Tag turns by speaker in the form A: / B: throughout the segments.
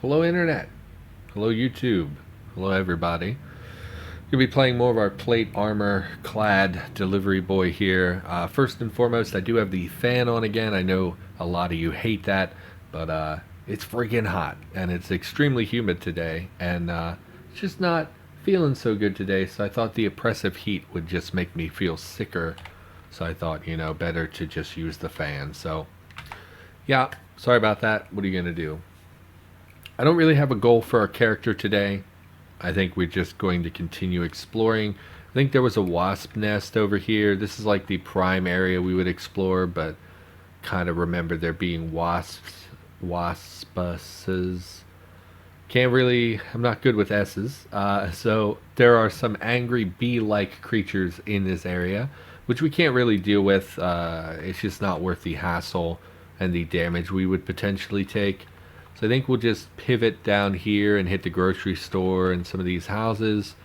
A: Hello Internet. Hello YouTube. Hello everybody. Gonna be playing more of our plate armor clad delivery boy here. First and foremost, I do have the fan on again. I know a lot of you hate that, but it's freaking hot and it's extremely humid today, and it's just not feeling so good today. So I thought the oppressive heat would just make me feel sicker. So I thought, better to just use the fan. So yeah, sorry about that. What are you gonna do? I don't really have a goal for our character today. I think we're just going to continue exploring. I think there was a wasp nest over here. This is like the prime area we would explore, but kind of remember there being waspuses. Can't really, I'm not good with S's. So there are some angry bee-like creatures in this area, which we can't really deal with. It's just not worth the hassle and the damage we would potentially take. So I think we'll just pivot down here and hit the grocery store and some of these houses.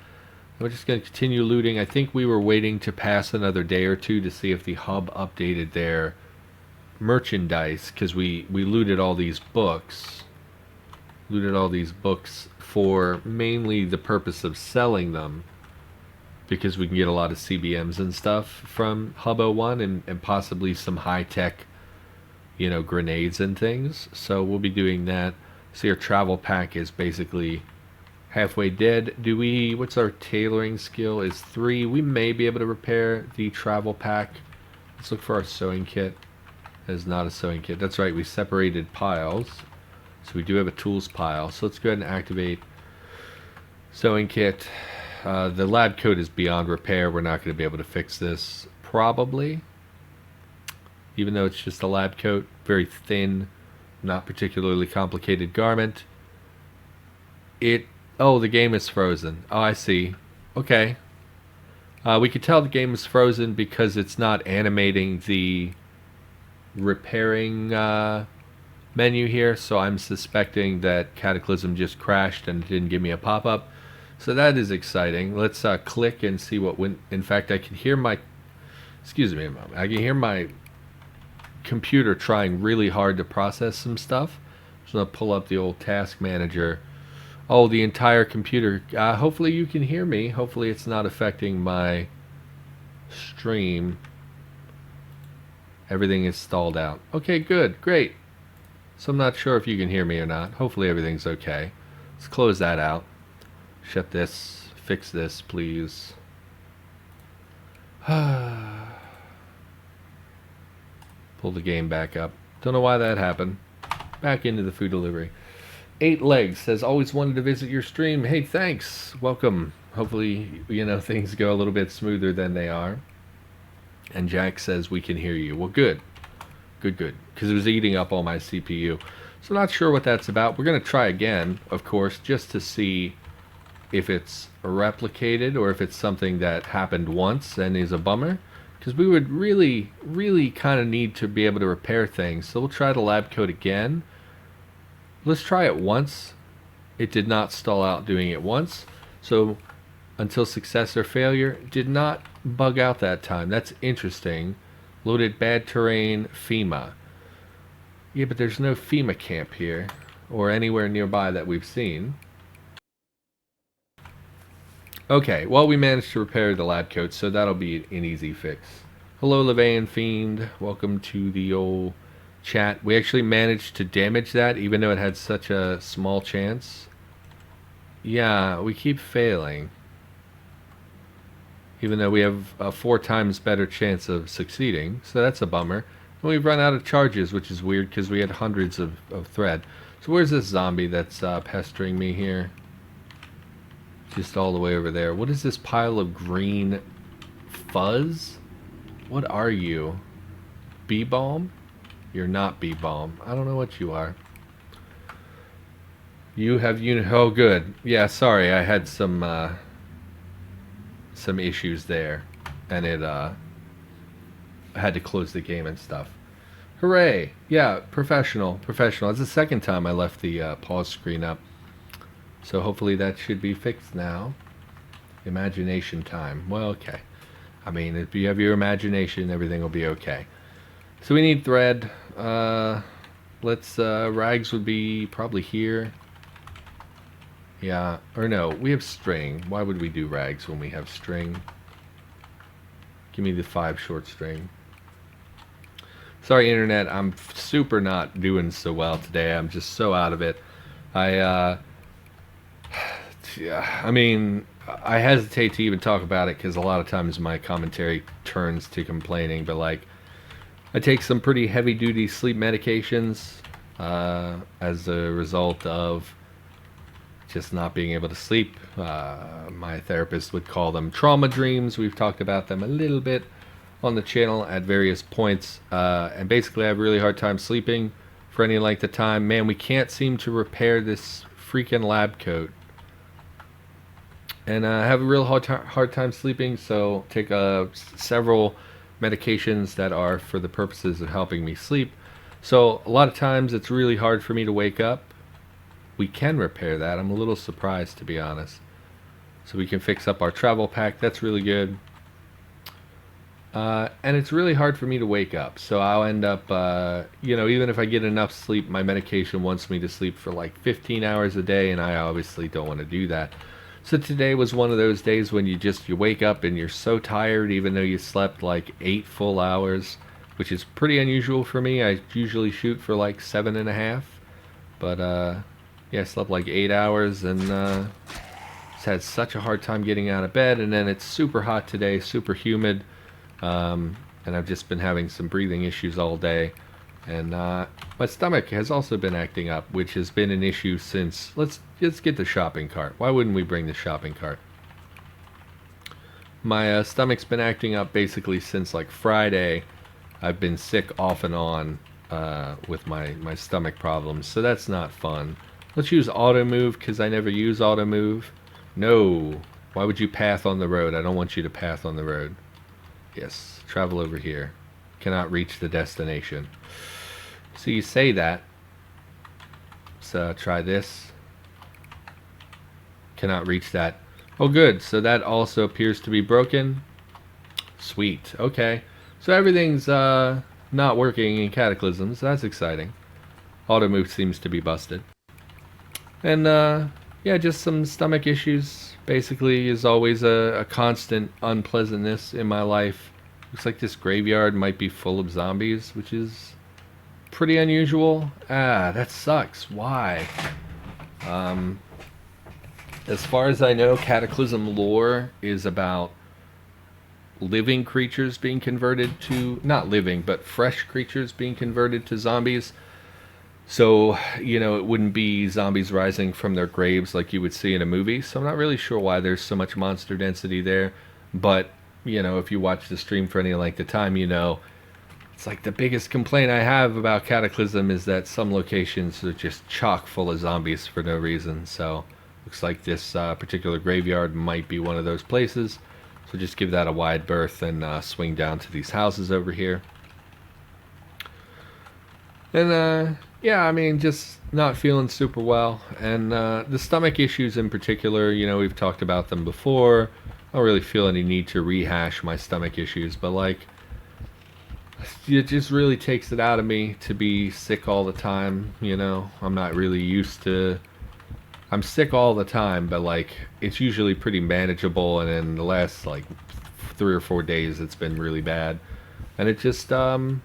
A: We're just going to continue looting. I think we were waiting to pass another day or two to see if the hub updated their merchandise, because we looted all these books. Looted all these books for mainly the purpose of selling them, because we can get a lot of CBMs and stuff from Hub 01 and possibly some high-tech grenades and things. So we'll be doing that. See, our travel pack is basically halfway dead. What's our tailoring skill? Is 3. We may be able to repair the travel pack. Let's look for our sewing kit. That is not a sewing kit. That's right, we separated piles. So we do have a tools pile. So let's go ahead and activate sewing kit. The lab coat is beyond repair. We're not going to be able to fix this, probably. Even though it's just a lab coat, very thin, not particularly complicated garment. Oh, the game is frozen. Oh, I see. Okay. We could tell the game is frozen because it's not animating the repairing menu here, so I'm suspecting that Cataclysm just crashed and didn't give me a pop-up. So that is exciting. Let's click and see what went. In fact, I can hear my... Excuse me a moment. I can hear my computer trying really hard to process some stuff. I'm just gonna pull up the old task manager. Oh, the entire computer. Hopefully you can hear me. Hopefully it's not affecting my stream. Everything is stalled out. Okay, good, great. So I'm not sure if you can hear me or not. Hopefully everything's okay. Let's close that out. Shut this. Fix this, please. Pull the game back up. Don't know why that happened. Back into the food delivery. 8 Legs says, always wanted to visit your stream. Hey, thanks. Welcome. Hopefully, things go a little bit smoother than they are. And Jack says, we can hear you. Well, good. Good. Because it was eating up all my CPU. So not sure what that's about. We're going to try again, of course, just to see if it's replicated or if it's something that happened once and is a bummer. Because we would really, really kind of need to be able to repair things. So we'll try the lab coat again. Let's try it once. It did not stall out doing it once. So until success or failure, did not bug out that time. That's interesting. Loaded bad terrain, FEMA. Yeah, but there's no FEMA camp here or anywhere nearby that we've seen. Okay, well, we managed to repair the lab coat, so that'll be an easy fix. Hello, Levian Fiend. Welcome to the old chat. We actually managed to damage that, even though it had such a small chance. Yeah, we keep failing. Even though we have a 4 times better chance of succeeding, so that's a bummer. And we've run out of charges, which is weird, because we had hundreds of thread. So where's this zombie that's pestering me here? Just all the way over there. What is this pile of green fuzz? What are you? Bee balm? You're not bee balm. I don't know what you are. You have oh, good. Yeah, sorry. I had some issues there, and it I had to close the game and stuff. Hooray! Yeah, professional. It's the second time I left the pause screen up. So hopefully that should be fixed now. Imagination time. Well, okay. I mean, if you have your imagination, everything will be okay. So we need thread. Rags would be probably here. Yeah, or no, we have string. Why would we do rags when we have string? Give me the 5 short string. Sorry, internet. I'm super not doing so well today. I'm just so out of it. I, yeah, I mean, I hesitate to even talk about it because a lot of times my commentary turns to complaining. But like, I take some pretty heavy-duty sleep medications as a result of just not being able to sleep. My therapist would call them trauma dreams. We've talked about them a little bit on the channel at various points. And basically, I have a really hard time sleeping for any length of time. Man, we can't seem to repair this freaking lab coat. And I have a real hard time sleeping, so take several medications that are for the purposes of helping me sleep. So a lot of times it's really hard for me to wake up. We can repair that. I'm a little surprised, to be honest. So we can fix up our travel pack. That's really good. And it's really hard for me to wake up. So I'll end up, even if I get enough sleep, my medication wants me to sleep for like 15 hours a day, and I obviously don't want to do that. So today was one of those days when you wake up and you're so tired, even though you slept like 8 full hours, which is pretty unusual for me. I usually shoot for like 7.5, but yeah, I slept like 8 hours and just had such a hard time getting out of bed. And then it's super hot today, super humid, and I've just been having some breathing issues all day. And my stomach has also been acting up, which has been an issue since... Let's get the shopping cart. Why wouldn't we bring the shopping cart? My stomach's been acting up basically since like Friday. I've been sick off and on with my stomach problems, so that's not fun. Let's use auto move because I never use auto move. No. Why would you path on the road? I don't want you to path on the road. Yes. Travel over here. Cannot reach the destination. So you say that. So try this. Cannot reach that. Oh good, so that also appears to be broken. Sweet, okay. So everything's not working in Cataclysm, so that's exciting. Auto move seems to be busted. And yeah, just some stomach issues. Basically is always a constant unpleasantness in my life. Looks like this graveyard might be full of zombies, which is pretty unusual. That sucks. Why? As far as I know, Cataclysm lore is about living creatures being converted to... Not living, but fresh creatures being converted to zombies. So, it wouldn't be zombies rising from their graves like you would see in a movie. So I'm not really sure why there's so much monster density there. But, if you watch the stream for any length of time, it's like the biggest complaint I have about Cataclysm is that some locations are just chock full of zombies for no reason. So looks like this particular graveyard might be one of those places. So just give that a wide berth and swing down to these houses over here. And yeah, I mean, just not feeling super well. And the stomach issues in particular, we've talked about them before. I don't really feel any need to rehash my stomach issues, but like, it just really takes it out of me to be sick all the time. I'm not really used to... I'm sick all the time, but like, it's usually pretty manageable, and in the last like 3 or 4 days it's been really bad. And it just I'm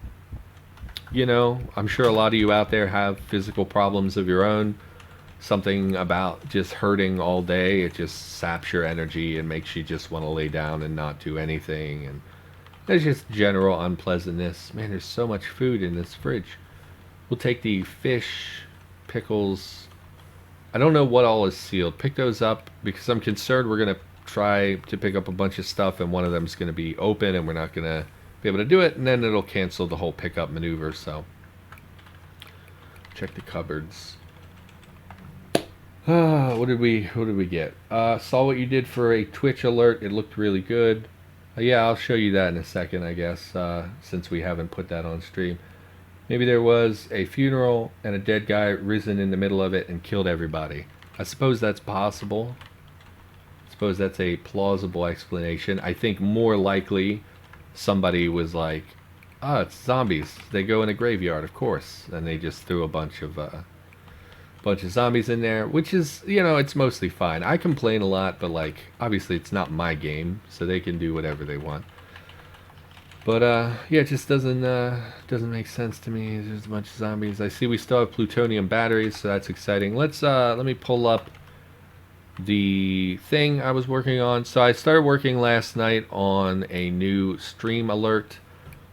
A: sure a lot of you out there have physical problems of your own. Something about just hurting all day, it just saps your energy and makes you just want to lay down and not do anything. And there's just general unpleasantness. Man, there's so much food in this fridge. We'll take the fish, pickles. I don't know what all is sealed. Pick those up because I'm concerned we're going to try to pick up a bunch of stuff and one of them is going to be open and we're not going to be able to do it, and then it'll cancel the whole pickup maneuver. So check the cupboards. What did we get? Saw what you did for a Twitch alert. It looked really good. Yeah, I'll show you that in a second, I guess, since we haven't put that on stream. Maybe there was a funeral and a dead guy risen in the middle of it and killed everybody. I suppose that's possible. I suppose that's a plausible explanation. I think more likely somebody was like, it's zombies. They go in a graveyard, of course. And they just threw a bunch of Bunch of zombies in there, which is, you know, it's mostly fine. I complain a lot, but like obviously it's not my game, so they can do whatever they want. But yeah, it just doesn't make sense to me. There's a bunch of zombies. I see we still have plutonium batteries, so that's exciting. Let me pull up the thing I was working on. So I started working last night on a new stream alert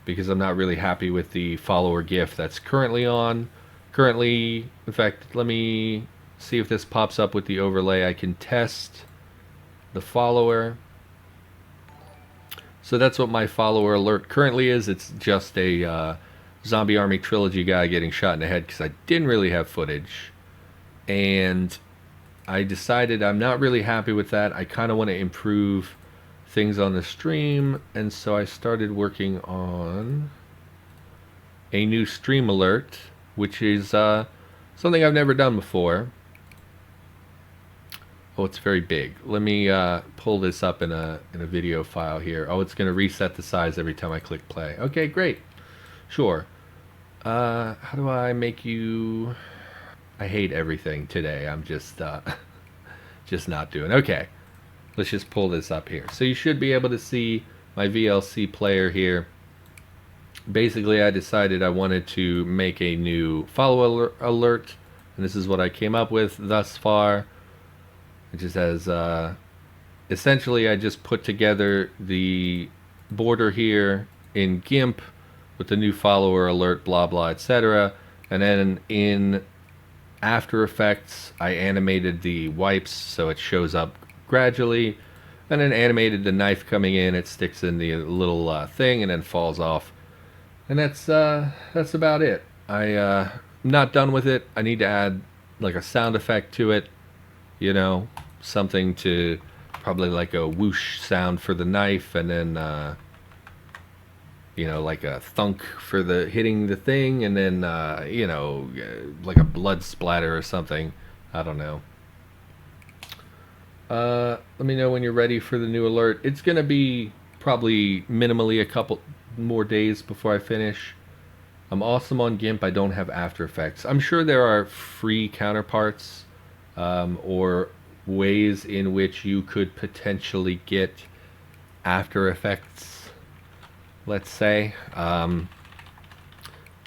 A: because I'm not really happy with the follower GIF that's currently on. Currently, in fact, let me see if this pops up with the overlay. I can test the follower. So that's what my follower alert currently is. It's just a Zombie Army Trilogy guy getting shot in the head because I didn't really have footage. And I decided I'm not really happy with that. I kind of want to improve things on the stream. And so I started working on a new stream alert, which is something I've never done before. Oh, it's very big. Let me pull this up in a video file here. Oh, it's going to reset the size every time I click play. Okay, great. Sure. How do I make you... I hate everything today. I'm just not doing. Okay. Let's just pull this up here. So you should be able to see my VLC player here. Basically, I decided I wanted to make a new follow alert, and this is what I came up with thus far. It just has, essentially I just put together the border here in GIMP with the new follower alert, blah blah, etc. And then in After Effects, I animated the wipes so it shows up gradually, and then animated the knife coming in. It sticks in the little thing and then falls off. And that's about it. I'm not done with it. I need to add like a sound effect to it, you know, something to probably like a whoosh sound for the knife, and then you know, like a thunk for the hitting the thing, and then you know, like a blood splatter or something. I don't know. Let me know when you're ready for the new alert. It's gonna be probably minimally a couple more days before I finish. I'm awesome on GIMP. I don't have After Effects. I'm sure there are free counterparts or ways in which you could potentially get After Effects, let's say. But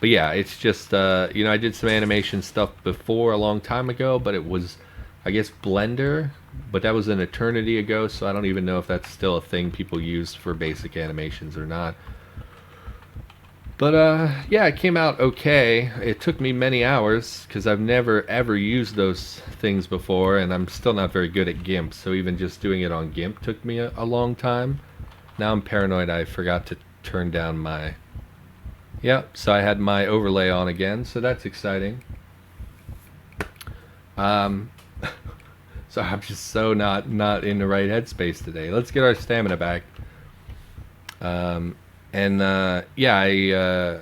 A: yeah, it's just, you know, I did some animation stuff before a long time ago, but it was, I guess, Blender, but that was an eternity ago, so I don't even know if that's still a thing people use for basic animations or not. But yeah, it came out okay. It took me many hours because I've never ever used those things before, and I'm still not very good at GIMP, so even just doing it on GIMP took me a long time. Now I'm paranoid I forgot to turn down my... Yep, so I had my overlay on again, so that's exciting. So I'm just so not in the right headspace today. Let's get our stamina back. Yeah,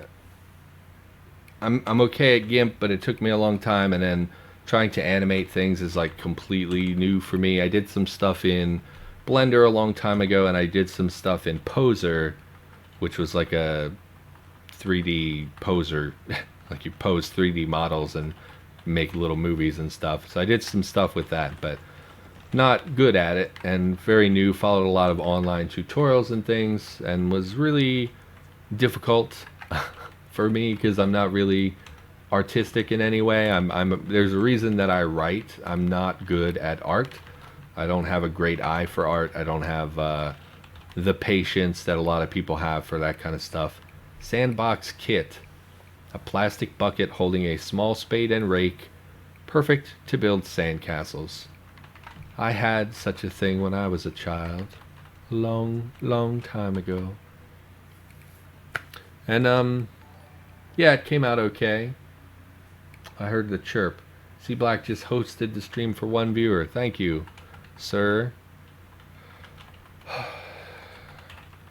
A: I'm okay at GIMP, but it took me a long time, and then trying to animate things is like completely new for me. I did some stuff in Blender a long time ago, and I did some stuff in Poser, which was like a 3D poser, like you pose 3D models and make little movies and stuff. So I did some stuff with that, but not good at it, and very new. Followed a lot of online tutorials and things, and was really difficult for me because I'm not really artistic in any way. There's a reason that I write. I'm not good at art. I don't have a great eye for art. I don't have the patience that a lot of people have for that kind of stuff. Sandbox kit. A plastic bucket holding a small spade and rake. Perfect to build sandcastles. I had such a thing when I was a child. Long time ago. And, yeah, it came out okay. I heard the chirp. C Black just hosted the stream for one viewer. Thank you, sir.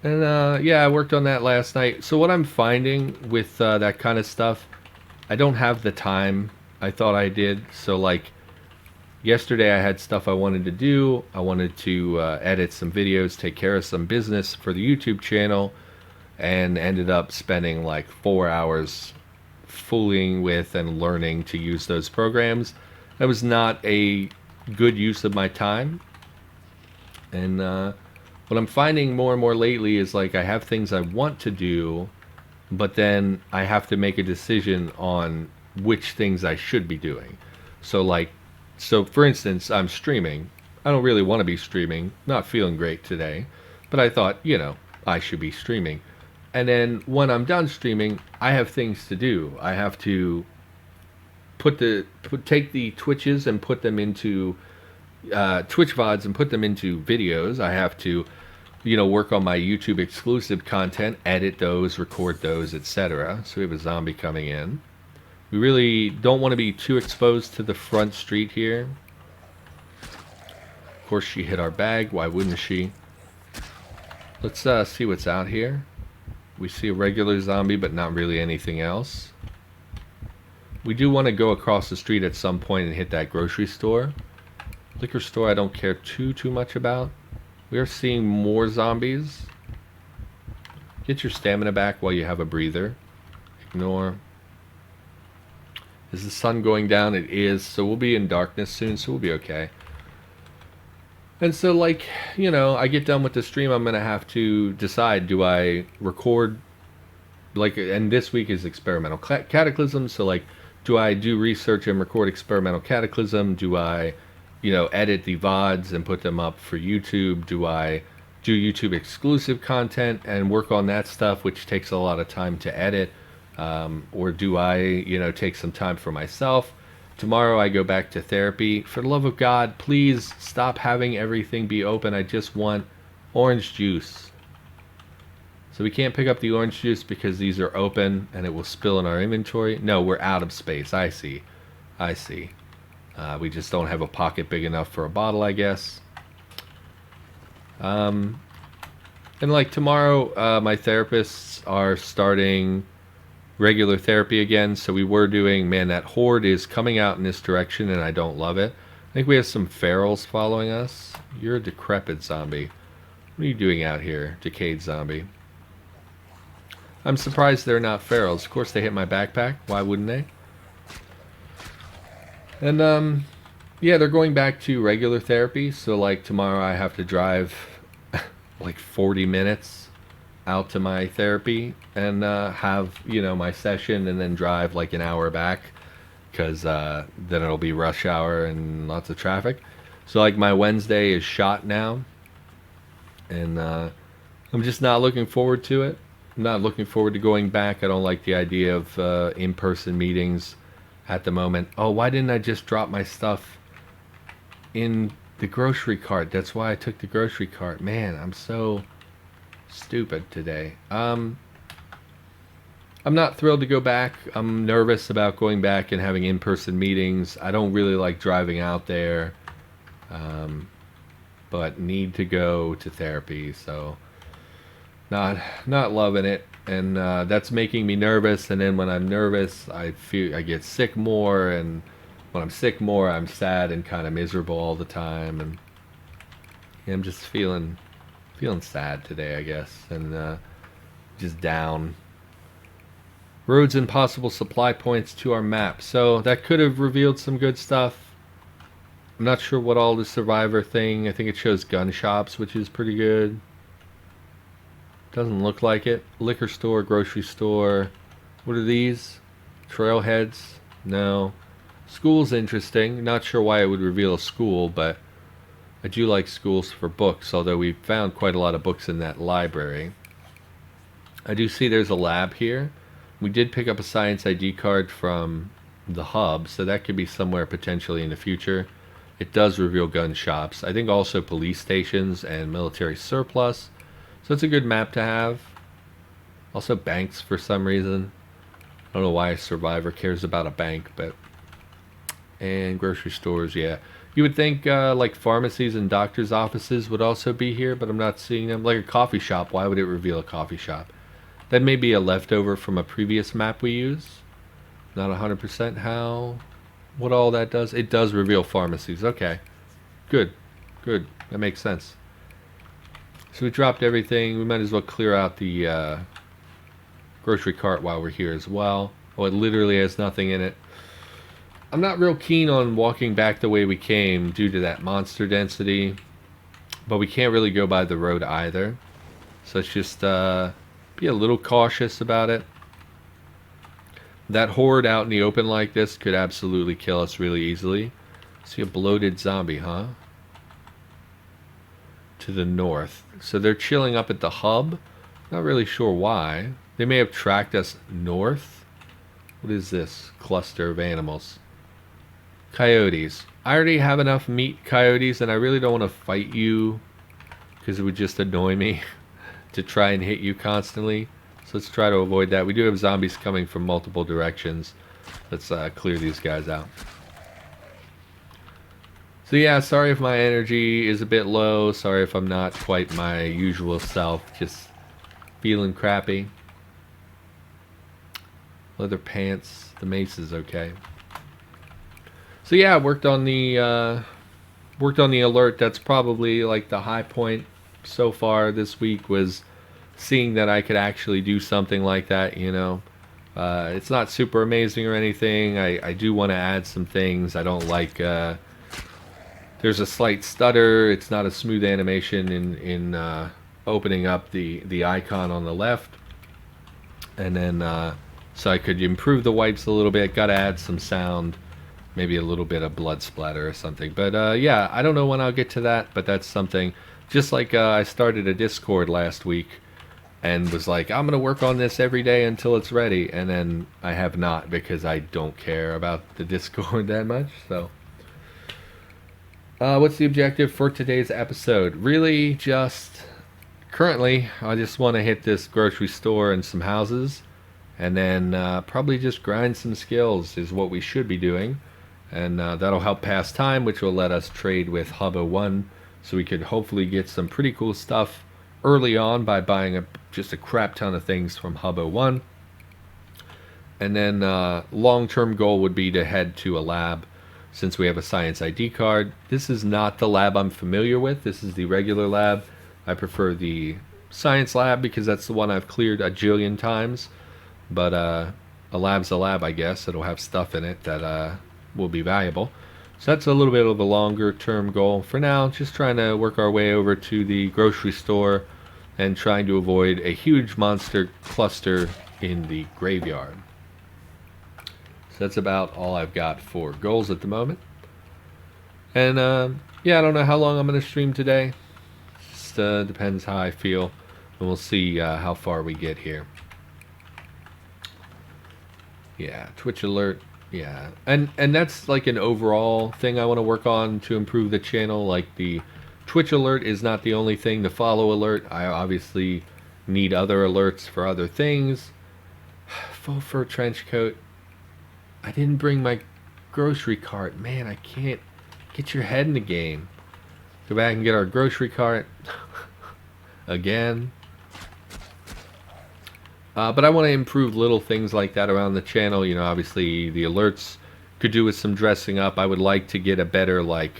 A: And, yeah, I worked on that last night. So what I'm finding with that kind of stuff, I don't have the time I thought I did. So, like, yesterday I had stuff I wanted to do. I wanted to edit some videos, take care of some business for the YouTube channel, and ended up spending like 4 hours fooling with and learning to use those programs. That was not a good use of my time. And what I'm finding more and more lately is like I have things I want to do, but then I have to make a decision on which things I should be doing. So like, so for instance, I'm streaming. I don't really want to be streaming. Not feeling great today, but I thought, I should be streaming. And then when I'm done streaming, I have things to do. I have to take the Twitches and put them into Twitch VODs and put them into videos. I have to, work on my YouTube exclusive content, edit those, record those, etc. So we have a zombie coming in. We really don't want to be too exposed to the front street here. Of course, she hit our bag. Why wouldn't she? Let's see what's out here. We see a regular zombie, but not really anything else. We do want to go across the street at some point and hit that grocery store. Liquor store I don't care too much about. We are seeing more zombies. Get your stamina back while you have a breather. Ignore. Is the sun going down? It is. So we'll be in darkness soon, so we'll be okay. And so, like, I get done with the stream, I'm going to have to decide, do I record, like, and this week is experimental Cataclysm, so, like, do I do research and record experimental Cataclysm? Do I, edit the VODs and put them up for YouTube? Do I do YouTube exclusive content and work on that stuff, which takes a lot of time to edit? Or do I, take some time for myself? Tomorrow I go back to therapy. For the love of God, please stop having everything be open. I just want orange juice. So we can't pick up the orange juice because these are open and it will spill in our inventory. No, we're out of space. I see. We just don't have a pocket big enough for a bottle, I guess. And like tomorrow, my therapists are starting regular therapy again, so we were doing, man, that horde is coming out in this direction and I don't love it. I think we have some ferals following us. You're a decrepit zombie. What are you doing out here, decayed zombie? I'm surprised they're not ferals. Of course they hit my backpack. Why wouldn't they? And yeah, they're going back to regular therapy, so like tomorrow I have to drive like 40 minutes out to my therapy and have my session and then drive like an hour back because then it'll be rush hour and lots of traffic. So like my Wednesday is shot now and I'm just not looking forward to it. I'm not looking forward to going back. I don't like the idea of in-person meetings at the moment. Oh, why didn't I just drop my stuff in the grocery cart? That's why I took the grocery cart. Man, I'm so stupid today. I'm not thrilled to go back. I'm nervous about going back and having in-person meetings. I don't really like driving out there, but need to go to therapy, so not loving it, and that's making me nervous. And then when I'm nervous, I get sick more, and when I'm sick more, I'm sad and kind of miserable all the time, and I'm just feeling sad today, I guess, and just down. Roads and possible supply points to our map. So that could have revealed some good stuff. I'm not sure what all the survivor thing. I think it shows gun shops, which is pretty good. Doesn't look like it. Liquor store, grocery store. What are these? Trailheads? No. School's interesting. Not sure why it would reveal a school, but I do like schools for books, although we found quite a lot of books in that library. I do see there's a lab here. We did pick up a science ID card from the hub, so that could be somewhere potentially in the future. It does reveal gun shops. I think also police stations and military surplus. So it's a good map to have. Also banks for some reason. I don't know why a survivor cares about a bank, but... And grocery stores, yeah. You would think like pharmacies and doctors' offices would also be here, but I'm not seeing them. Like a coffee shop, why would it reveal a coffee shop? That may be a leftover from a previous map we used. Not 100% what all that does. It does reveal pharmacies. Okay. Good. That makes sense. So we dropped everything. We might as well clear out the grocery cart while we're here as well. Oh, it literally has nothing in it. I'm not real keen on walking back the way we came due to that monster density, but we can't really go by the road either. So let's just be a little cautious about it. That horde out in the open like this could absolutely kill us really easily. See a bloated zombie, huh? To the north. So they're chilling up at the hub. Not really sure why. They may have tracked us north. What is this cluster of animals? Coyotes. I already have enough meat coyotes, and I really don't want to fight you because it would just annoy me to try and hit you constantly. So let's try to avoid that. We do have zombies coming from multiple directions. Let's clear these guys out. So yeah, sorry if my energy is a bit low. Sorry if I'm not quite my usual self. Just feeling crappy. Leather pants. The mace is okay. So yeah, worked on the alert. That's probably like the high point so far this week, was seeing that I could actually do something like that. You know, it's not super amazing or anything. I do want to add some things. I don't like. There's a slight stutter. It's not a smooth animation in opening up the icon on the left, and then so I could improve the wipes a little bit. Got to add some sound. Maybe a little bit of blood splatter or something. But yeah, I don't know when I'll get to that, but that's something. Just like I started a Discord last week and was like, I'm going to work on this every day until it's ready. And then I have not, because I don't care about the Discord that much. So what's the objective for today's episode? Really just currently, I just want to hit this grocery store and some houses. And then probably just grind some skills is what we should be doing. And that'll help pass time, which will let us trade with Hubbo 1, so we could hopefully get some pretty cool stuff early on by buying just a crap ton of things from Hubbo 1. And then long-term goal would be to head to a lab, since we have a science ID card. This is not the lab I'm familiar with. This is the regular lab. I prefer the science lab because that's the one I've cleared a jillion times. But a lab's a lab, I guess. It'll have stuff in it that will be valuable. So that's a little bit of a longer term goal. For now, just trying to work our way over to the grocery store and trying to avoid a huge monster cluster in the graveyard. So that's about all I've got for goals at the moment. And yeah, I don't know how long I'm going to stream today. Just depends how I feel. And we'll see how far we get here. Yeah, Twitch alert. Yeah, and that's like an overall thing I want to work on to improve the channel. Like the Twitch alert is not the only thing. The follow alert, I obviously need other alerts for other things. Faux fur trench coat. I didn't bring my grocery cart. Man, I can't get your head in the game. Go back and get our grocery cart again. But I want to improve little things like that around the channel. You know, obviously the alerts could do with some dressing up. I would like to get a better, like,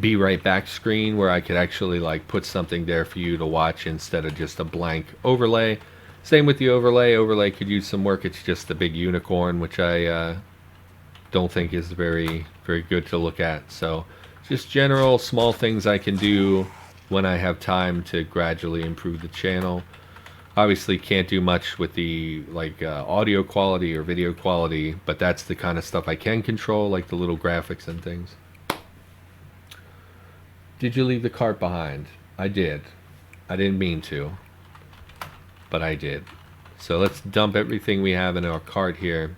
A: be right back screen where I could actually, like, put something there for you to watch instead of just a blank overlay. Same with the overlay. Overlay could use some work. It's just a big unicorn, which I don't think is very, very good to look at. So just general small things I can do when I have time to gradually improve the channel. Obviously can't do much with the audio quality or video quality, but that's the kind of stuff I can control, like the little graphics and things. Did you leave the cart behind? I did. I didn't mean to, but I did. So let's dump everything we have in our cart here.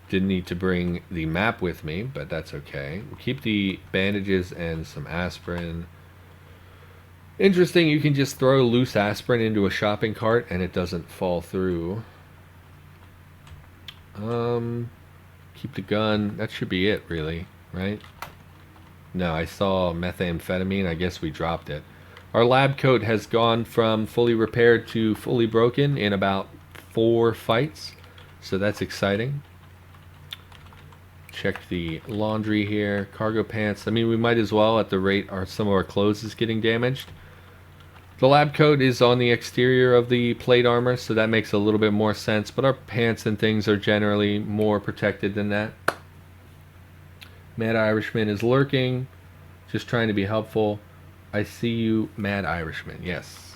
A: Didn't need to bring the map with me, but that's okay. Keep the bandages and some aspirin. Interesting, you can just throw loose aspirin into a shopping cart and it doesn't fall through. Keep the gun. That should be it, really, right? No, I saw methamphetamine. I guess we dropped it. Our lab coat has gone from fully repaired to fully broken in about 4 fights. So that's exciting. Check the laundry here. Cargo pants. I mean, we might as well, at the rate some of our clothes is getting damaged. The lab coat is on the exterior of the plate armor, so that makes a little bit more sense, but our pants and things are generally more protected than that. Mad Irishman is lurking, just trying to be helpful. I see you, Mad Irishman. Yes.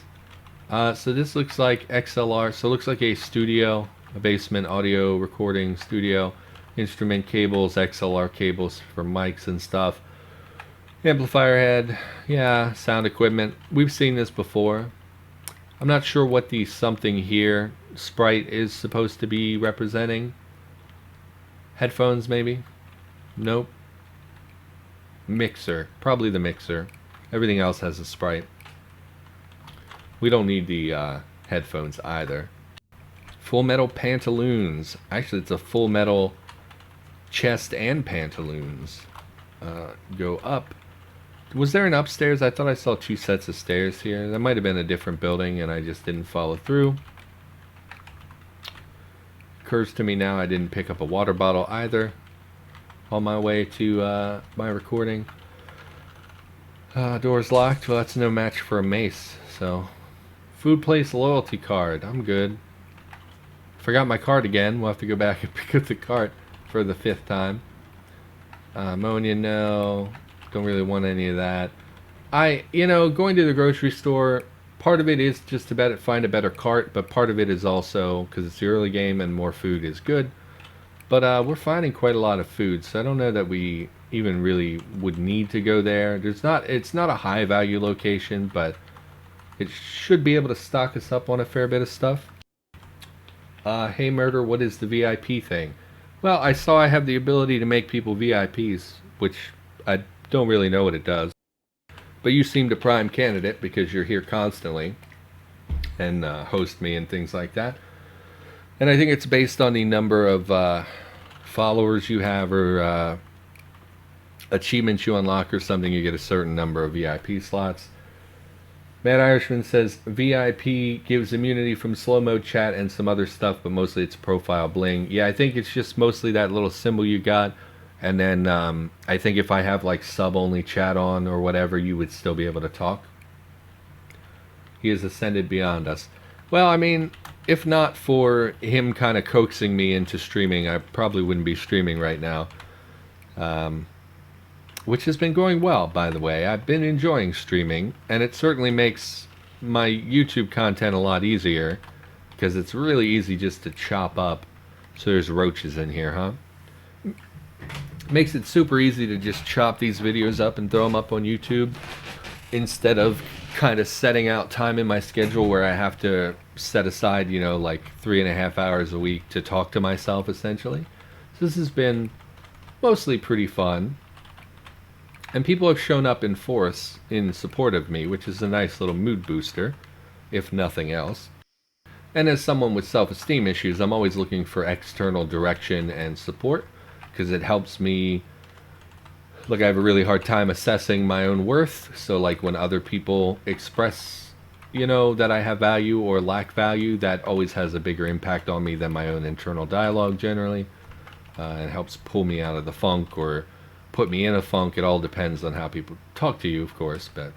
A: So this looks like XLR, so it looks like a studio, a basement audio recording studio. Instrument cables, XLR cables for mics and stuff. Amplifier head, yeah, sound equipment. We've seen this before. I'm not sure what the something here sprite is supposed to be representing. Headphones, maybe? Nope. Mixer, probably the mixer. Everything else has a sprite. We don't need the headphones either. Full metal pantaloons. Actually, it's a full metal chest and pantaloons. Go up. Was there an upstairs? I thought I saw 2 sets of stairs here. That might have been a different building and I just didn't follow through. Occurs to me now I didn't pick up a water bottle either on my way to my recording. Door's locked. Well, that's no match for a mace. So, food place loyalty card. I'm good. Forgot my card again. We'll have to go back and pick up the cart for the 5th time. Ammonia, no. Don't really want any of that. Going to the grocery store, part of it is just to find a better cart, but part of it is also because it's the early game and more food is good. But we're finding quite a lot of food, so I don't know that we even really would need to go there. It's not a high value location, but it should be able to stock us up on a fair bit of stuff. Hey Murder, what is the VIP thing? Well, I saw I have the ability to make people VIPs, which I don't really know what it does. But you seemed a prime candidate because you're here constantly and host me and things like that. And I think it's based on the number of followers you have or achievements you unlock or something. You get a certain number of VIP slots. Mad Irishman says VIP gives immunity from slow mode chat and some other stuff, but mostly it's profile bling. Yeah, I think it's just mostly that little symbol you got. And then I think if I have like sub only chat on or whatever, you would still be able to talk. He has ascended beyond us. Well, I mean, if not for him kind of coaxing me into streaming, I probably wouldn't be streaming right now. Which has been going well, by the way. I've been enjoying streaming, and it certainly makes my YouTube content a lot easier, because it's really easy just to chop up. So there's roaches in here, huh? Makes it super easy to just chop these videos up and throw them up on YouTube, instead of kind of setting out time in my schedule where I have to set aside, like 3.5 hours a week to talk to myself, essentially. So this has been mostly pretty fun. And people have shown up in force in support of me, which is a nice little mood booster, if nothing else. And as someone with self-esteem issues, I'm always looking for external direction and support, because it helps me. Look, I have a really hard time assessing my own worth, so like when other people express, that I have value or lack value, that always has a bigger impact on me than my own internal dialogue generally. It helps pull me out of the funk or put me in a funk. It all depends on how people talk to you, of course, but